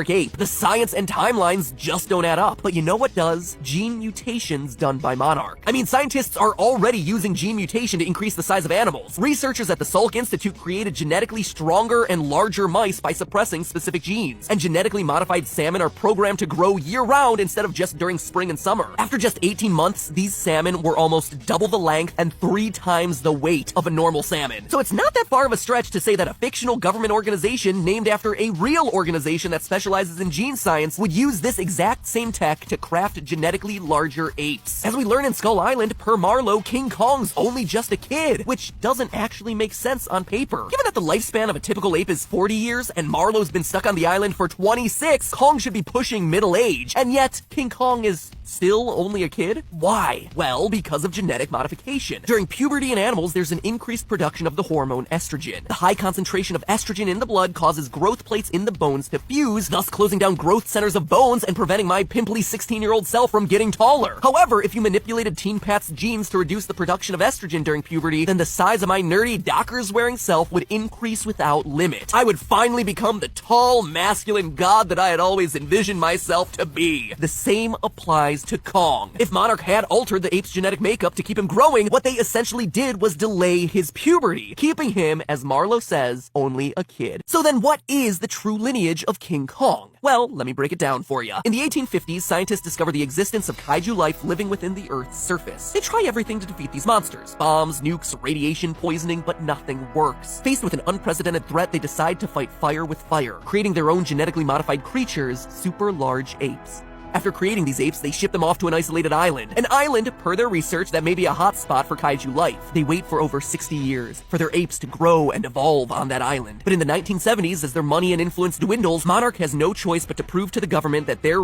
ape. The science and timelines just don't add up. But you know what does? Gene mutations done by Monarch. I mean, scientists are already using gene mutation to increase the size of animals. Researchers at the Salk Institute created genetically stronger and larger mice by suppressing specific genes. And genetically modified salmon are programmed to grow year-round instead of just during spring and summer. After just 18 months, these salmon were almost double the length and 3 times the weight of a normal salmon. So it's not that far of a stretch to say that a fictional government organization named after a real organization that specializes in gene science would use this exact same tech to craft genetically larger apes. As we learn in Skull Island, per Marlowe, King Kong's only just a kid, which doesn't actually make sense on paper. Given that the lifespan of a typical ape is 40 years and Marlowe's been stuck on the island for 26, Kong should be pushing middle age, and yet King Kong is still only a kid? Why? Well, because of genetic modification. During puberty in animals, there's an increased production of the hormone estrogen. The high concentration of estrogen in the blood causes growth plates in the bones to fuse, thus closing down growth centers of bones and preventing my pimply 16-year-old self from getting taller. However, if you manipulated Teen Pat's genes to reduce the production of estrogen during puberty, then the size of my nerdy Dockers-wearing self would increase without limit. I would finally become the tall, masculine god that I had always envisioned myself to be. The same applies to Kong. If Monarch had altered the ape's genetic makeup to keep him growing, what they essentially did was delay his puberty, keeping him, as Marlowe says, only a kid. So then what is the true lineage of King Kong? Well, let me break it down for you. In the 1850s, scientists discovered the existence of kaiju life living within the Earth's surface. They try everything to defeat these monsters. Bombs, nukes, radiation, poisoning, but nothing works. Faced with an unprecedented threat, they decide to fight fire with fire, creating their own genetically modified creatures, super large apes. After creating these apes, they ship them off to an isolated island. An island, per their research, that may be a hot spot for kaiju life. They wait for over 60 years for their apes to grow and evolve on that island. But in the 1970s, as their money and influence dwindles, Monarch has no choice but to prove to the government that their